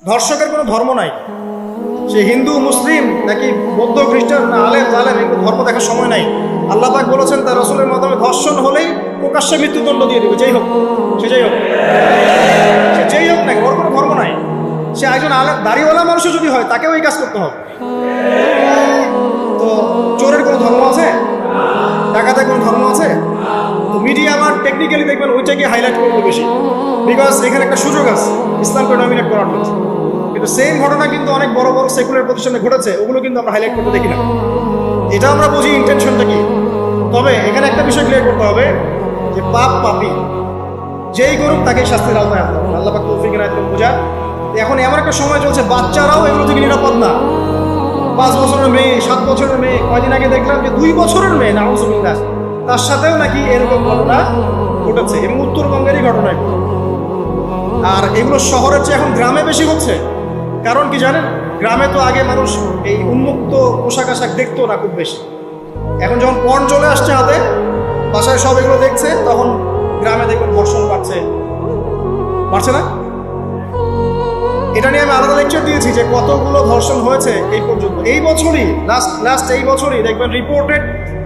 ধর্ষকের কোনো ধর্ম নাই, সে হিন্দু মুসলিম নাকি বৌদ্ধ খ্রিস্টান না আলেম জালেম, এগুলো ধর্ম দেখার সময় নাই। আল্লাহ পাক বলেছেন তার রাসূলের মাধ্যমে ধর্ষণ হলেই প্রকাশ্যে মৃত্যুদণ্ড দিয়ে দেবে, যেই হোক সে যেই হোক না, ওর কোনো ধর্ম নাই। সে একজন আলেম দাড়িওয়ালা মানুষও যদি হয় তাকেও এই কাজ করতে হবে। তো চোরের কোনো ধর্ম আছে? ডাকাতের কোনো ধর্ম আছে? তো মিডিয়া আবার টেকনিক্যালি দেখবেন ওইটাকে হাইলাইট করতে বেশি, বিকজ এখানে একটা সুযোগ আছে ইসলামকে ডমিনেট করার জন্য। কিন্তু সেম ঘটনা কিন্তু অনেক বড় বড় সেকুলার প্রতিষ্ঠানে ঘটেছে, ওগুলো কিন্তু আমরা হাইলাইট করতে দেখি না। এটা আমরা বুঝি ইন্টেনশনটা কি। তবে এখানে একটা বিষয় ক্লিয়ার করতে হবে যে পাপ পাপী যেই করুক তাকে শাস্তির আওতায় আনতে হবে। আল্লাহ পাক তৌফিক এনায়েত করুন বোঝার। এখন এমন একটা সময় চলছে বাচ্চারাও এগুলো থেকে নিরাপদ না। 5 বছরের মেয়ে, 7 বছরের মেয়ে, কয়দিন আগে দেখলাম যে 2 বছরের মেয়ে নাউজুবিল্লাহ, তার সাথেও নাকি এরকম ঘটনা ঘটেছে, এবং উত্তরবঙ্গেরই ঘটনা। আর এগুলো শহরের চেয়ে এখন গ্রামে বেশি হচ্ছে। কারণ কি জানেন, গ্রামে তো আগে মানুষ এই উন্মুক্ত পোশাক আশাক দেখতো না খুব বেশি। এখন যখন পর্ন চলে আসছে হাতে, বাসায় সব এগুলো দেখছে, তখন গ্রামে দেখবেন ধর্ষণ বাড়ছে না? এটা নিয়ে আমি আলাদা লেকচার দিয়েছি যে কতগুলো ধর্ষণ হয়েছে এই পর্যন্ত। এই বছরই লাস্ট এই বছরই দেখবেন রিপোর্টেড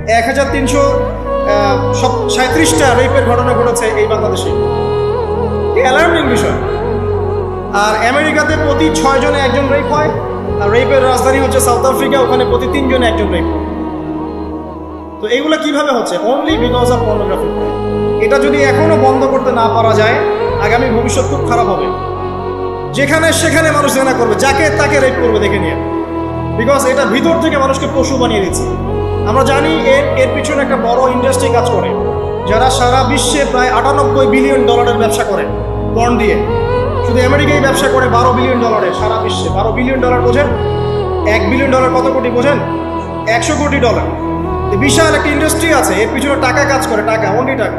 1337টা রেপের ঘটনা ঘটেছে এই বাংলাদেশে। অ্যালার্মিং বিষয়। আর আমেরিকাতে প্রতি 6 জনে একজন রেপ হয়, আর রেপের রাজধানী হচ্ছে সাউথ আফ্রিকা, ওখানে প্রতি 3 জনে একজন রেপ। তো এগুলো কিভাবে হচ্ছে? Only because of pornography. এটা যদি এখনো বন্ধ করতে না পারা যায়, আগামী ভবিষ্যৎ খুব খারাপ হবে। যেখানে সেখানে মানুষ জেনা করবে, যাকে তাকে রেপ করবে দেখে নিয়ে, বিকজ এটা ভিতর থেকে মানুষকে পশু বানিয়ে দিচ্ছে। আমরা জানি এর পিছনে একটা বড় ইন্ডাস্ট্রি কাজ করে, যারা সারা বিশ্বে প্রায় $98 বিলিয়ন ব্যবসা করে পর্ন দিয়ে। শুধু আমেরিকায় ব্যবসা করে $12 বিলিয়ন, সারা বিশ্বে $12 বিলিয়ন বোঝেন? $1 বিলিয়ন কত কোটি বোঝেন? $100 কোটি। বিশাল একটা ইন্ডাস্ট্রি আছে, এর পিছনে টাকা কাজ করে, টাকা, অনলি টাকা।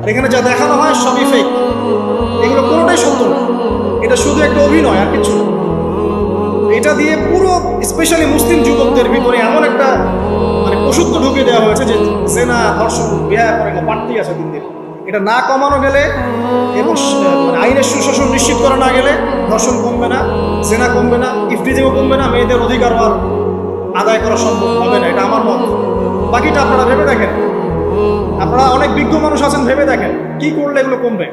আর এখানে যা দেখানো হয় সবই ফেক, এগুলো কোনোটাই সত্য না, এটা শুধু একটা অভিনয় আর কিছু না। এটা দিয়ে পুরো স্পেশালি মুসলিম যুবকদের ভিতরে এমন একটা মানে পশুত্ব ঢুকিয়ে দেওয়া হয়েছে যে জেনা, ধর্ষণ, বিয়ে করে বাড়তেই আছে দিন দিন। এটা না কমানো গেলে এবং আইনের সুশাসন নিশ্চিত করা না গেলে ধর্ষণ কমবে না, জেনা কমবে না, ইফটিজিংও কমবে না, মেয়েদের অধিকার আদায় করা সম্ভব হবে না। এটা আমার মত। বাকিটা আপনারা ভেবে দেখেন, আপনারা অনেক বিজ্ঞ মানুষ আছেন, ভেবে দেখেন কি করলে এগুলো কমবে।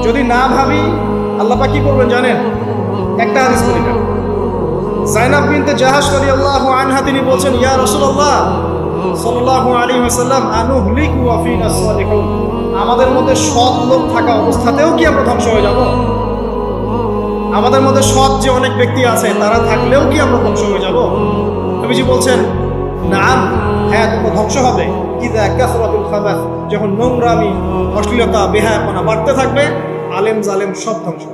যদি না ভাবি আল্লাহ পাক কি করবেন জানেন? একটা হাদিস বলি না, যায়নাব বিনতে জাহাশ রাদিয়াল্লাহু আনহা তিনি বলছেন, ইয়া রাসূলুল্লাহ সাল্লাল্লাহু আলাইহি ওয়াসাল্লাম, আনুহলিকু ওয়া ফিনা সালিহুন, আমাদের মধ্যে সৎ লোক থাকা অবস্থাতেও কি আমরা ধ্বংস হয়ে যাব? আমাদের মধ্যে সৎ যে অনেক ব্যক্তি আছে তারা থাকলেও কি আমরা ধ্বংস হয়ে যাব? নবীজি বলছেন, নাম, হ্যাঁ, তোমরা ধ্বংস হবে। ইযা কাসরাতুল খাবাস, যখন নোংরামি, অশ্লীলতা, বেহায়াপনা বাড়তে থাকবে, আলেম জালেম সব ধ্বংস।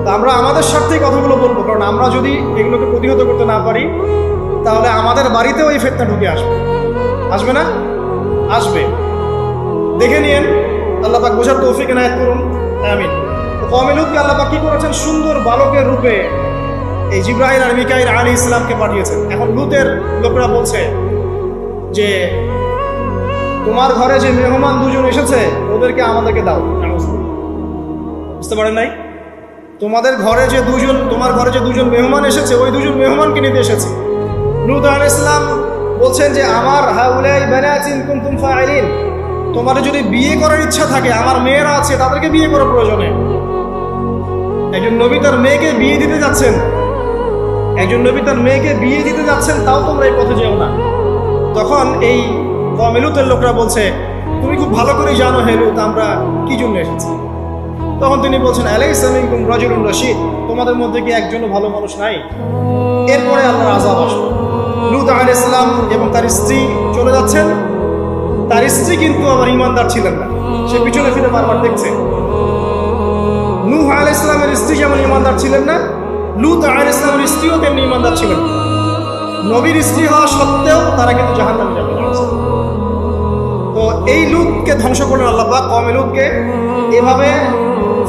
তা আমরা আমাদের স্বার্থেই কথাগুলো বলবো, কারণ আমরা যদি এগুলোকে প্রতিহত করতে না পারি তাহলে আমাদের বাড়িতেও এই ফিতনা ঢুকে আসবে না? আসবে। দেখে নিয়েন, আল্লাহ পাক বোঝার তৌফিক এনায়েত করুন, আমিন। কওমে লূতকে আল্লাহ পাক কি করেছেন? সুন্দর বালকের রূপে এই জিবরাইল আর মিকাইল আলাইহিস সালামকে পাঠিয়েছেন। এখন লূতের লোকরা বলছে যে তোমার ঘরে যে মেহমান 2 জন এসেছে ওদেরকে আমাদেরকে দাও। বুঝতে পারেন নাই? তোমার ঘরে যে 2 জন মেহমান এসেছে, ওই 2 জন মেহমানকে নিতে এসেছে। লূত আলাইহিস সালাম বলছেন যে আমার হাউলাই বানাতিন কুনতুম ফাইলিন, তোমার যদি বিয়ে করার ইচ্ছা থাকে, আমার মেয়েরা আছে, তাদেরকে বিয়ে করার প্রয়োজনে। একজন নবী তার মেয়েকে বিয়ে দিতে যাচ্ছেন, তাও তোমরা এই পথে যেও না। তখন এই কওমে লূতের লোকরা বলছে, তুমি খুব ভালো করে জানো হে লূত আমরা কি জন্য এসেছি। তখন তিনি বলছেন, আলাইসা মিনকুম রাজুলুন রাশীদ, তোমাদের মধ্যে কি একজনও ভালো মানুষ নাই? এরপরে আল্লাহর আযাব আসবে। লূত আলাইহিস সালাম এবং তার স্ত্রী চলে যাচ্ছেন। তার স্ত্রী কিন্তু আবার ঈমানদার ছিলেন না, সে পিছনে ফিরে বারবার দেখছে। নূহ আলাইহিস সালামের স্ত্রী যেমন ঈমানদার ছিলেন না, লূত আলাইহিস সালামের স্ত্রীও তেমনি ঈমানদার ছিলেন। নবীর স্ত্রী হওয়া সত্ত্বেও তারা কিন্তু জাহান্নামে যাবে। তো এই লূতকে ধ্বংস করলেন আল্লাহ পাক, কওমে লূতকে এভাবে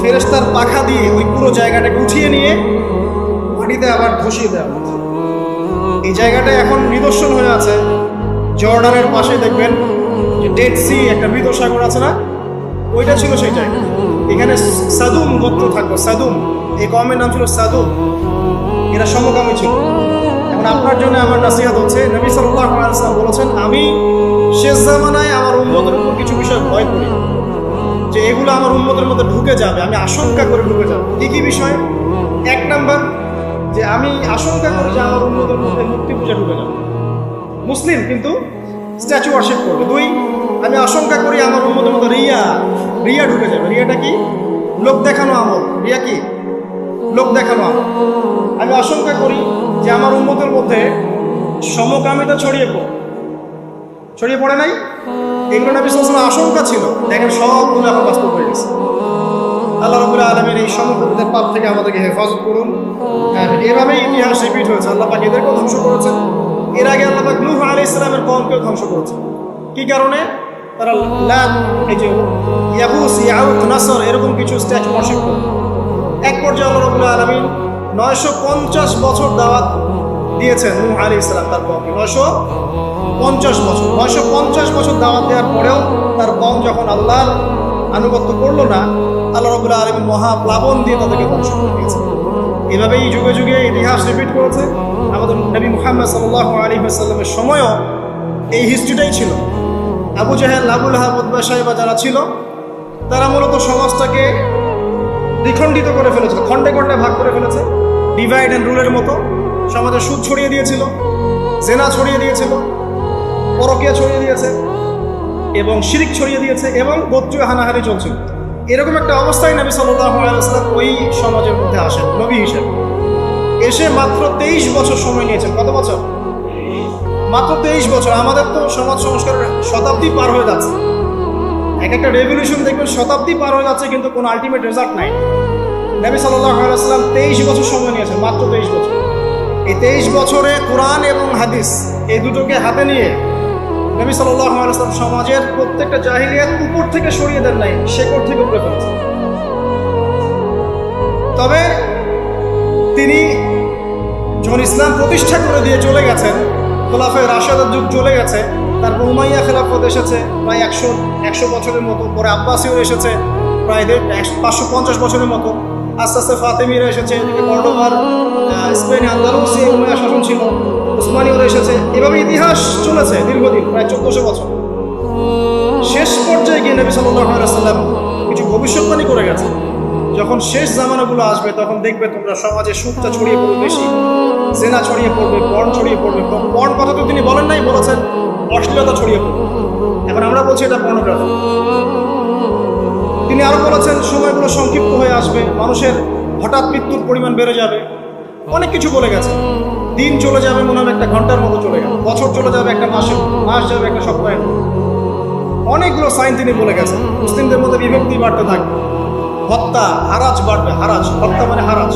ফেরেশতার পাখা দিয়ে ওই পুরো জায়গাটাকে উঠিয়ে নিয়ে মাটিতে আবার ধসিয়ে দেওয়া হয়েছে। এই জায়গাটা এখন নিদর্শন হয়ে আছে। জর্ডানের পাশে দেখবেন যে ডেড সি, একটা মৃত সাগর আছে না, ওইটা ছিল সেই জায়গা। এখানে সাদুম গোত্র থাকতো, সাদুম, এই কওমের নাম ছিল সাদুম, এরা সমকামী ছিল। এখন আপনার জন্য আমার নাসিহত হচ্ছে, নবী সাল্লাল্লাহু আলাইহি ওয়াসাল্লাম বলেছেন, আমি শেষ জামানায় আমার উম্মতের উপর কিছু বিষয় ভয় করি যে এগুলো আমার উম্মতের মধ্যে ঢুকে যাবে, আমি আশঙ্কা করে ঢুকে যাবে। কি কি বিষয়? এক নাম্বার, যে আমি আশঙ্কা করি যে আমার উম্মতের মধ্যে মূর্তি পূজা ঢুকে যাবে, মুসলিম কিন্তু স্ট্যাচু ওয়ার্শিপ করবে। দুই, আমি আশঙ্কা করি আমার উম্মতের মধ্যে রিয়া ঢুকে যাবে। রিয়াটা কি? লোক দেখানো আমল। রিয়া কি? লোক দেখানো আমল। আমি আশঙ্কা করি যে আমার উম্মতের মধ্যে সমকামিতা ছড়িয়ে পড়ে নাই। এগুলো নবী সাল্লাল্লাহু আলাইহি ওয়াসাল্লাম আশঙ্কা ছিল। দেখেন সবগুলো এখন বাস্তব হয়ে গেছে। আল্লাহ রাব্বুল আলামিন এই সমকামীদের পাপ থেকে আমাদেরকে হেফাজত করুন। এভাবেই ইতিহাস রিপিট হয়েছে। আল্লাহ পাক এদেরকেও ধ্বংস করেছেন। এর আগে আল্লাহ পাক নূহ আলাইহিস সালামের কওমকেও ধ্বংস করেছেন। কি কারণে? তারা লাত, এই যে ইয়াগুস, ইয়াউক, নাসর এরকম কিছু স্ট্যাচু ওয়ার্শিপ করে। এক পর্যায়ে আল্লাহ রাব্বুল আলামিন 950 বছর দাওয়াত দিয়েছেন নূহ আলাইহিস সালাম তার কওমকে। 950 বছর দাওয়াত দেওয়ার পরেও তার কওম যখন আল্লাহর আনুগত্য করলো না, আল্লাহ রাব্বুল আলামিন মহাপ্লাবন দিয়ে তাদেরকে ধ্বংস করে দিয়েছেন। এভাবেই যুগে যুগে ইতিহাস রিপিট করেছে। আমাদের নবী মুহাম্মদ সাল্লাল্লাহু আলাইহি ওয়াসাল্লামের সময়ও এই হিস্ট্রিটাই ছিল। আবু জাহেল, আবু লাহাব, উতবা, শাইবা যারা ছিল, তারা মূলত সমাজটাকে দ্বিখণ্ডিত করে ফেলেছিল, খণ্ডে খণ্ডে ভাগ করে ফেলেছে। ডিভাইড অ্যান্ড রুলের মতো সমাজে সুদ ছড়িয়ে দিয়েছিল, জেনা ছড়িয়ে দিয়েছিল, পরকীয়া ছড়িয়ে দিয়েছে এবং শিরক ছড়িয়ে দিয়েছে এবং গোত্রীয় হানাহানি চলছিল। এরকম একটা অবস্থায় নবী সাল্লাল্লাহু আলাইহি ওয়াসাল্লাম ওই সমাজের মধ্যে আসেন নবী হিসেবে। এসে মাত্র 23 বছর সময় নিয়েছেন। কত বছর? মাত্র 23 বছর। আমাদের তো সমাজ সংস্কারের শতাব্দী পার হয়ে যাচ্ছে। এক একটা রেভলিউশন দেখবেন শতাব্দী পার হয়ে যাচ্ছে, কিন্তু কোনো আলটিমেট রেজাল্ট নাই। নবী সাল্লাল্লাহু আলাইহি ওয়াসাল্লাম 23 বছর সময় নিয়েছেন, মাত্র 23 বছর। এই 23 বছরে কোরআন এবং হাদিস এই দুটোকে হাতে নিয়ে নবী সাল্লাল্লাহু আলাইহি ওয়াসাল্লাম সমাজের প্রত্যেকটা জাহিলিয়াত উপর থেকে সরিয়ে দেন নাই, শেকড় থেকে উপরে ফেলেছেন। তবে তিনি যখন ইসলাম প্রতিষ্ঠা করে দিয়ে চলে গেছেন, খোলাফায়ে রাশেদার যুগ চলে গেছে, তারপর উমাইয়া খেলাফত এসেছে প্রায় 100 বছরের মতো, পরে আব্বাসীয় এসেছে প্রায় 550 বছরের মতো, আস্তে আস্তে ফাতেমিরা এসেছে, এদিকে কর্ডোবার, স্পেন, আন্দালুসি উমাইয়া শাসন ছিল, উসমানীয়রা এসেছে। এভাবে ইতিহাস চলেছে দীর্ঘদিন, প্রায় 1400 বছর। শেষ পর্যায়ে গিয়ে নবী সাল্লাল্লাহু আলাইহি ওয়াসাল্লাম কিছু ভবিষ্যৎবাণী করে গেছে, যখন শেষ জামানাগুলো আসবে তখন দেখবে তোমরা সমাজে সুদটা ছড়িয়ে পড়বে বেশি, জেনা ছড়িয়ে পড়বে, পর্ন ছড়িয়ে পড়বে। পর্ন কথা তো তিনি বলেন নাই, বলেছেন অশ্লীলতা ছড়িয়ে পড়বে। এখন আমরা বলছি এটা পর্নোগ্রাফি। তিনি আরো বলেছেন সময়গুলো সংক্ষিপ্ত হয়ে আসবে, মানুষের হঠাৎ মৃত্যুর পরিমাণ বেড়ে যাবে, অনেক কিছু বলে গেছে। দিন চলে যাবে মনে হবে একটা ঘন্টার মতো চলে গেল, বছর চলে যাবে একটা মাসের, মাস যাবে একটা সপ্তাহের। অনেকগুলো সাইন তিনি বলে গেছেন। মুসলিমদের মধ্যে বিভক্তি বাড়তে থাকবে, হত্যা, হারাজ বাড়বে। হারাজ, হত্যা মানে হারাজ,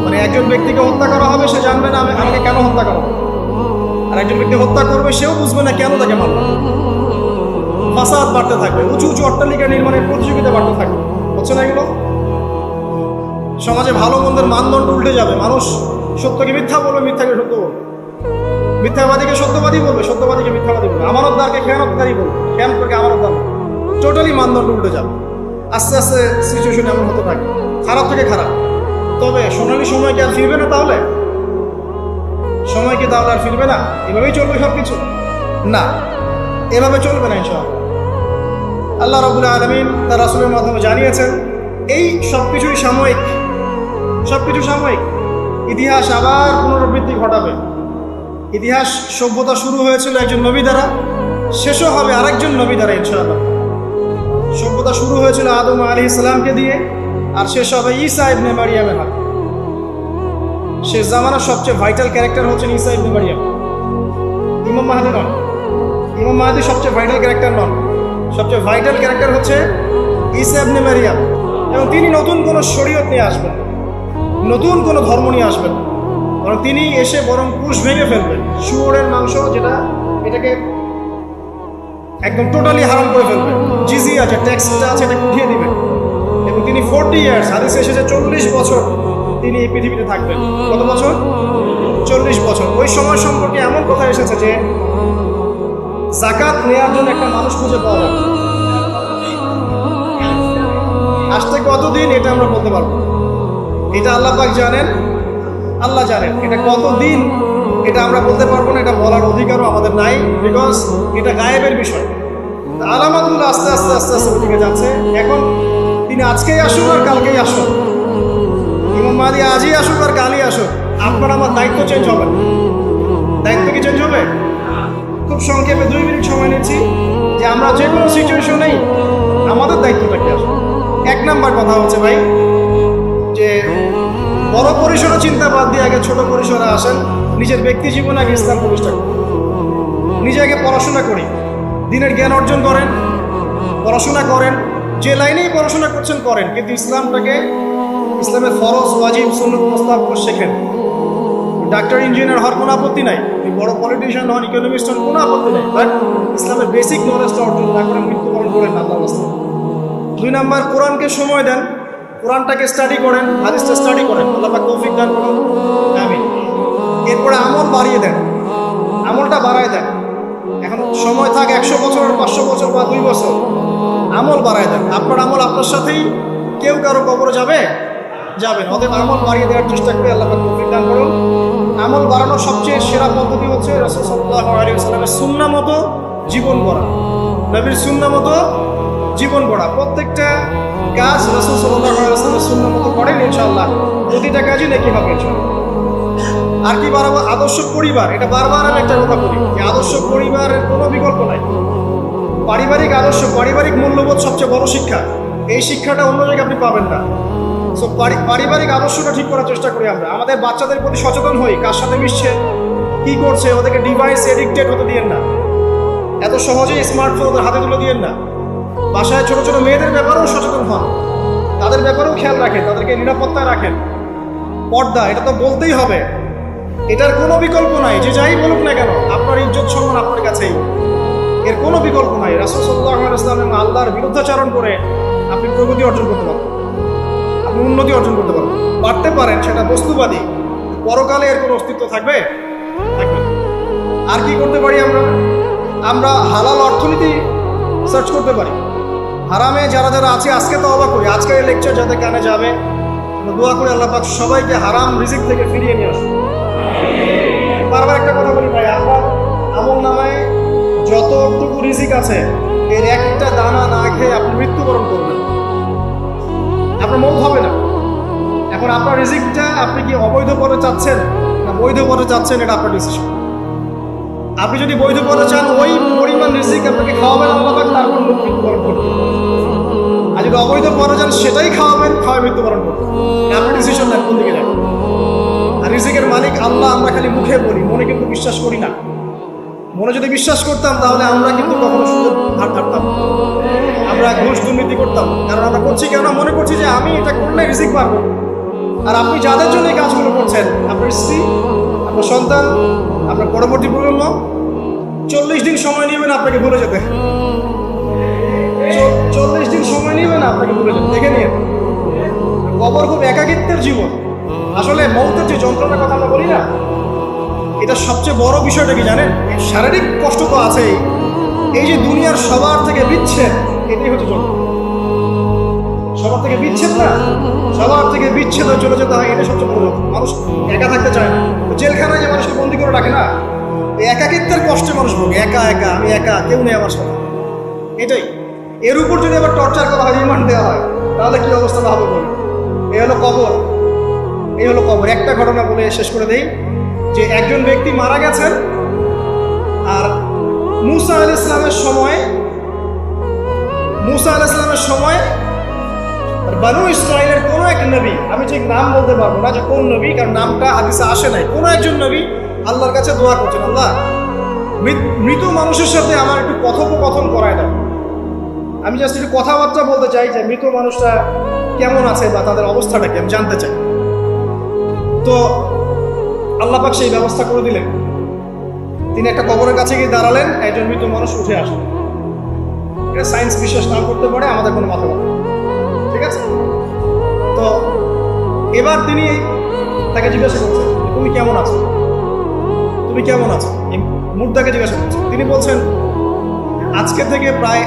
মানে একজন ব্যক্তিকে হত্যা করা হবে, সে জানবে না আমাকে কেন হত্যা করা হবে, আর একজন ব্যক্তি হত্যা করবে, সেও বুঝবে না কেন তাকে মারবে। ফাসাদ বাড়তে থাকবে, উঁচু উঁচু অট্টালিকা নির্মাণের প্রতিযোগিতা বাড়তে থাকবে। হচ্ছে না এগুলো? সমাজে ভালো মন্দের মানদণ্ড উল্টে যাবে। মানুষ সত্যকে মিথ্যা বলবে, মিথ্যাকে সত্য বলবে, মিথ্যাবাদীকে সত্যবাদী বলবে, সত্যবাদীকে মিথ্যাবাদী বলবে, আমানতদারকে খেয়ানতকারী বলবে, খেয়ানতকে আমানতদার বলবে। টোটালি মানদণ্ড উল্টে যাবে। আস্তে আস্তে সিচুয়েশন এমন হতে থাকে, খারাপ থেকে খারাপ। তবে সোনালি সময় কি আর ফিরবে না? তাহলে সময় কি তাহলে আর ফিরবে না? এভাবেই চলবে সব কিছু? না, এভাবে চলবে না ইনশাআল্লাহ। আল্লাহ রাব্বুল আলামিন তার রাসূলের মাধ্যমে জানিয়েছেন এই সবকিছুই সাময়িক, সবকিছু সাময়িক। ইতিহাস আবার পুনরাবৃত্তি ঘটাবে। ইতিহাস, সভ্যতা শুরু হয়েছিল একজন নবী দ্বারা, শেষও হবে আরেকজন নবী দ্বারা ইনশাআল্লাহ। সভ্যতা শুরু হয়েছিল আদম আলাইহিস সালামকে দিয়ে, আর শেষ হবে ঈসা ইবনে মারিয়ামের হাতে। শেষ জামানার সবচেয়ে ভাইটাল ক্যারেক্টার হচ্ছেন ঈসা ইবনে মারিয়াম। ইমাম মাহদী নন, ইমাম মাহদী সবচেয়ে ভাইটাল ক্যারেক্টার নন। সবচেয়ে ভাইটাল ক্যারেক্টার হচ্ছে ঈসা ইবনে মারিয়াম। এবং তিনি নতুন কোনো শরীয়ত নিয়ে আসবেন, নতুন কোনো ধর্ম নিয়ে আসবেন, বরং তিনি এসে বরং ক্রুশ ভেঙে ফেলবেন। শুয়োরের মাংস যেটা, এটাকে একদম টোটালি হারাম করে ফেলবেন। জিজিয়া যে ট্যাক্সটা আছে এটা উঠিয়ে দিবেন। এবং তিনি 40 ইয়ার্স, হাদিসে এসেছে 40 বছর তিনি এই পৃথিবীতে থাকবেন। কত বছর? 40 বছর। ওই সময় সম্পর্কে এমন কথা এসেছে যে জাকাত নেওয়ার জন্য একটা মানুষ খুঁজে পাওয়া যাবে। আসতে কতদিন এটা আমরা বলতে পারবো না। এটা আল্লাহ পাক জানেন, আল্লাহ জানেন এটা কতদিন, এটা আমরা বলতে পারবো না, এটা বলার অধিকারও আমাদের নাই, বিকজ এটা গায়েবের বিষয়। আলামাতগুলো আস্তে আস্তে আস্তে আস্তে ওদিকে যাচ্ছে। এখন তিনি আজকেই আসুক আর কালকেই আসুক, ইমাম মাহদী আজই আসুক আর কালই আসুক, আপনার আমার দায়িত্ব চেঞ্জ হবে না। দায়িত্ব কি চেঞ্জ হবে? খুব সংক্ষেপে 2 মিনিট সময় নিচ্ছি যে আমরা যে কোনো সিচুয়েশনেই আমাদের দায়িত্বটা কি আসবে। 1 নাম্বার কথা হচ্ছে ভাই যে বড় পরিসরে চিন্তা বাদ দিয়ে আগে ছোট পরিসরে আসেন। নিজের ব্যক্তি জীবনে আগে ইসলাম প্রতিষ্ঠা করুন। নিজে আগে পড়াশোনা করি, দিনের জ্ঞান অর্জন করেন, পড়াশোনা করেন, যে লাইনেই পড়াশোনা করছেন করেন, কিন্তু ইসলামটাকে, ইসলামের ফরজ ওয়াজিব সুন্নাত মুস্তাহাব শেখেন। ডাক্তার ইঞ্জিনিয়ার হওয়ার কোনো আপত্তি নাই, বড় পলিটিশিয়ান হন, ইকোনমিস্ট হন, কোনো আপত্তি নাই, বাট ইসলামের বেসিক নলেজটা অর্জন না করে মৃত্যুবরণ করেন আল্লাহর রাস্তায়। 2 নাম্বার, কোরআনকে সময় দেন, কোরআনটাকে স্টাডি করেন, হাদিসটা স্টাডি করেন, আল্লাহ পাক তৌফিক দান করুন, আমিন। এরপরে আমল বাড়িয়ে দেন, আমলটা বাড়ায় দেন। এখন সময় থাক 100 বছর, 500 বছর বা 2 বছর, আমল বাড়ায় দেন। আপনার আমল আপনার সাথেই, কেউ কারো কবরে যাবেন। অতএব আমল বাড়িয়ে দেওয়ার চেষ্টা করে আল্লাহ পাক তৌফিক দান করুন। আমল বাড়ানোর সবচেয়ে সেরা পদ্ধতি হচ্ছে রাসূল সাল্লাল্লাহু আলাইহি ওয়াসাল্লামের সুন্নাহ মতো জীবন গড়া, নবীর সুন্নাহ মতো জীবন গড়া। প্রত্যেকটা কাজ রাসূল সাল্লাল্লাহু আলাইহি ওয়াসাল্লামের সুন্নাহ মতো করেন, ইনশাআল্লাহ প্রতিটা কাজই নেকি হবে ইনশাআল্লাহ। আর কি বাড়াবো? আদর্শ পরিবার। এটা বারবার আমি একটা কথা বলি যে আদর্শ পরিবারের কোনো বিকল্প নাই। পারিবারিক আদর্শ, পারিবারিক মূল্যবোধ সবচেয়ে বড় শিক্ষা। এই শিক্ষাটা অন্য জায়গায় আপনি পাবেন না। সো পারিবারিক আদর্শটা ঠিক করার চেষ্টা করি আমরা। আমাদের বাচ্চাদের প্রতি সচেতন হই, কার সাথে মিশছে, কি করছে, ওদেরকে ডিভাইস এডিক্টেড হতে দিয়েন না, এত সহজেই স্মার্টফোন ওদের হাতে তুলে দিয়েন না। বাসায় ছোট ছোট মেয়েদের ব্যাপারেও সচেতন হন, তাদের ব্যাপারেও খেয়াল রাখেন, তাদেরকে নিরাপত্তায় রাখেন। পর্দা, এটা তো বলতেই হবে, এটার কোনো বিকল্প নাই। যে যাই বলুক না কেন, আপনার ইজ্জত সম্মান আপনার কাছেই, এর কোনো বিকল্প নাই। রাসূল সাল্লাল্লাহু আলাইহি ওয়াসাল্লাম আল্লাহর বিরুদ্ধাচরণ করে আপনি প্রগতি অর্জন করতে পারবেন, আপনি উন্নতি অর্জন করতে পারতে পারেন, সেটা বস্তুবাদী। পরকালে এর কোনো অস্তিত্ব থাকবে? আর কি করতে পারি আমরা হালাল অর্থনীতি সার্চ করতে পারি। হারামে যারা যারা আছে আজকে তো অবাক করি, আজকের এই লেকচার যাদের কানে যাবে, দোয়া করে আল্লাহ পাক সবাইকে হারাম রিজিক থেকে ফিরিয়ে নিয়ে আসুন। বারবার একটা কথা বলি ভাই, আমরা আমল নামায় যতটুকু রিজিক আছে এর একটা দানা না খেয়ে আপনি মৃত্যুবরণ করবেন, আপনার মৌত হবে না। এখন আপনার রিজিকটা আপনি কি অবৈধ পথে চাচ্ছেন না বৈধ পথে চাচ্ছেন, এটা আপনার ডিসিশন। আপনি যদি বৈধ পথে চান, ওই পরিমাণ রিজিক আপনাকে খাওয়াবেন আল্লাহ পাক, তারপর মৃত্যুবরণ করবেন। আর যদি অবৈধ পথে চান, সেটাই খাওয়াবেন, খাওয়ায় মৃত্যুবরণ করবেন। আপনার ডিসিশন নেন কোন দিকে যাবেন। আর রিজিকের মালিক আল্লাহ আমরা খালি মুখে বলি, মনে কিন্তু বিশ্বাস করি না। মনে যদি বিশ্বাস করতাম তাহলে আমরা কিন্তু কখনো সুযোগ ধার ধারতাম, আমরা ঘুষ দুর্নীতি করতাম। কারণ আমরা করছি কেন? মনে করছি যে আমি এটা করলে রিজিক পাবো। আর আপনি যাদের জন্য এই কাজগুলো করছেন, আপনার স্ত্রী, আপনার সন্তান, আপনার পরবর্তী প্রজন্ম, 40 দিন সময় নেবেন আপনাকে ভুলে যেতে। 40 দিন সময় নেবেন আপনাকে ভুলে যেতে, দেখে নিয়ে। কবর খুব একাকিত্বের জীবন। আসলে মৌতের যে যন্ত্রণার কথা আমরা বলি না, এটা সবচেয়ে বড় বিষয়টা কি জানেন? শারীরিক কষ্ট তো আছেই, এই যে দুনিয়ার সবার থেকে বিচ্ছেদ, এটাই হচ্ছে যন্ত্রণা। সবার থেকে বিচ্ছেদ না, সবার থেকে বিচ্ছেদ হয়ে চলে যেতে হয়, এটা সবচেয়ে বড় যন্ত্রণা। মানুষ একা থাকতে চায় না। জেলখানায় যে মানুষকে বন্দি করে রাখে না, এই একাকিত্বের কষ্টে মানুষ ভোগে। একা একা, আমি একা, কেউ নেই আমার সাথে, এটাই। এর উপর যদি আবার টর্চার করা হয়, রিমান্ড দেওয়া হয়, তাহলে কি অবস্থা হবে বলুন? এই হলো কবর, এই হলো কবর। একটা ঘটনা বলে শেষ করে দেই যে একজন ব্যক্তি মারা গেছেন, আর মুসা আলাইহিস সালামের সময় বানু ইসরাইলের কোন এক নবী, আমি ঠিক নাম বলতে পারবো না যে কোন নবী, কারণ নামটা হাদিসে আসে নাই, কোন একজন নবী আল্লাহর কাছে দোয়া করছেন, আল্লাহ মৃত মানুষের সাথে আমার একটু কথোপকথন করায় দাও। আমি জাস্ট একটু কথাবার্তা বলতে চাই যে মৃত মানুষটা কেমন আছে বা তাদের অবস্থাটা কি আমি জানতে চাই। তো আল্লাহ পাক সেই ব্যবস্থা করে দিলেন। তিনি একটা কবরের কাছে গিয়ে দাঁড়ালেন, একজন মৃত মানুষ উঠে আসলেন। এটা সায়েন্স বিশ্বাস না করতে পারে, আমাদের কোনো মাথা ব্যথা, ঠিক আছে? তো এবার তিনি তাকে জিজ্ঞাসা করছেন, তুমি কেমন আছো, তুমি কেমন আছো? এই মুর্দাকে জিজ্ঞাসা করছেন। তিনি বলছেন, আজকে থেকে প্রায়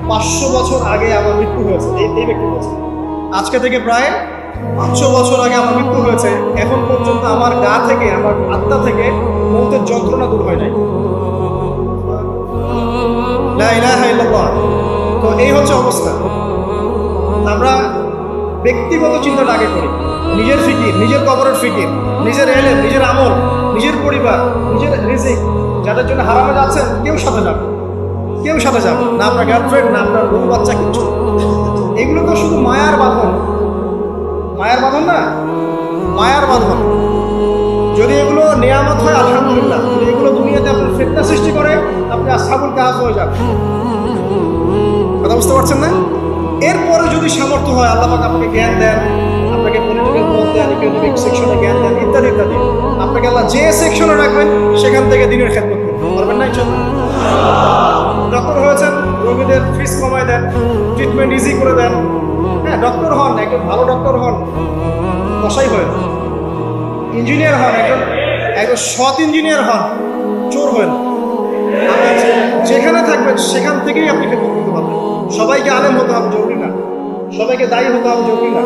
500 বছর আগে আমার মৃত্যু হয়েছে। এই ব্যক্তি বলছেন আজকে থেকে প্রায় 500 বছর আগে আমার মৃত্যু হয়েছে, এখন পর্যন্ত আমার গা থেকে, আমার আত্মা থেকে মৌতের যন্ত্রণা দূর হয় নাই। লা ইলাহা ইল্লাল্লাহ। তো এই হচ্ছে অবস্থা। আমরা ব্যক্তিগত চিন্তাটা আগে করি, নিজের ফিকির, নিজের কবরের ফিকির, নিজের এলেম, নিজের আমল, নিজের পরিবার, নিজের রিজিক। যাদের জন্য হারামে যাচ্ছেন কেউ সাথে যাবে, কেউ সাথে যাবে না, আপনার গার্লফ্রেন্ড না আপনার বউ বাচ্চা কিচ্ছু। এগুলো তো শুধু মায়ার বাঁধন, মায়ার বাঁধন না, মায়ার বাঁধন। যদি এগুলো নেয়ামত হয় আলহামদুলিল্লাহ, যদি এগুলো দুনিয়াতে আপনার ফিতনা সৃষ্টি করে আপনি আসহাবুল কাহাফ হয়ে যাবেন। কথা বুঝতে পারছেন না? এরপরে যদি সামর্থ্য হয়, আল্লাহ পাক আপনাকে জ্ঞান দেন, আপনাকে পলিটিক্যাল পথ দেন, ইকোনমিক সেকশনে জ্ঞান দেন, ইত্যাদি ইত্যাদি, আপনাকে আল্লাহ যে সেকশনে রাখবেন সেখান থেকে দিনের খেদমত করতে পারবেন না ইনশাআল্লাহ। ডক্টর হয়েছেন, রোগীদের ফিস কমায় দেন, ট্রিটমেন্ট ইজি করে দেন। হ্যাঁ, ডক্টর হন, একজন ভালো ডক্টর হন, কসাই হন। ইঞ্জিনিয়ার হন, একজন সৎ ইঞ্জিনিয়ার হন, চোর হন। আপনি যেখানে থাকবেন সেখান থেকেই আপনি খেদমত করতে পারবেন। সবাইকে আলেম হতে হবে জরুরি না, সবাইকে দায়ী হতে হবে জরুরি না,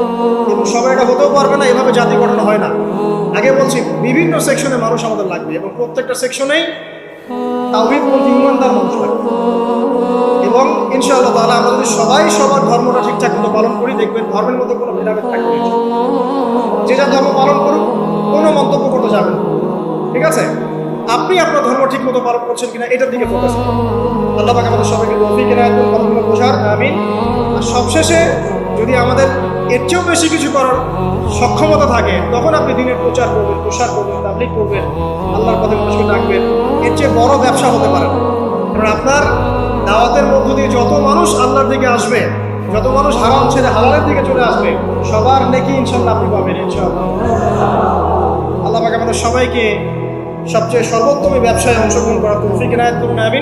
এবং সবাই এটা হতেও পারবে না। এভাবে জাতি গঠন হয় না। আগে বলছি, বিভিন্ন সেকশনে মানুষ আমাদের লাগবে, এবং প্রত্যেকটা সেকশনেই তাওহীদপন্থী ইমানদার মানুষ লাগবে। এবং ইনশাআল্লাহ তাআলা আমরা যদি সবাই সবার ধর্মটা ঠিকঠাক মতো পালন করি, দেখবেন ধর্মের মধ্যে কোনো ভেদাভেদ থাকবে না। যে যার ধর্ম পালন করুক, কোনো মন্তব্য করতে যাবেন না, ঠিক আছে? আপনি আপনার ধর্ম ঠিক মতো পালন করছেন কিনা এটার দিকে ফোকাস করুন। আল্লাহ পাক আমাদের সবাইকে তৌফিক এনায়েত করুন কথাগুলো বোঝার, আমিন। আর সবশেষে যদি আমাদের এর চেয়েও বেশি কিছু করার সক্ষমতা থাকে, তখন আপনি দিনের প্রচার করবেন, প্রসার করবেন, তাবলীগ করবেন, আল্লাহর পথে মানুষকে ডাকবেন। এর চেয়ে বড় ব্যবসা হতে পারে না। কারণ আপনার দাওয়াতের মধ্য দিয়ে যত মানুষ আল্লাহর দিকে আসবে, যত মানুষ হারাম ছেড়ে হালালের দিকে চলে আসবে, সবার নেকি ইনশাআল্লাহ আপনি পাবেন ইনশাআল্লাহ। আল্লাহ পাক আমাদের সবাইকে সবচেয়ে সর্বোত্তম ব্যবসায় অংশগ্রহণ করার তৌফিক এনায়েত করুন, আমিন।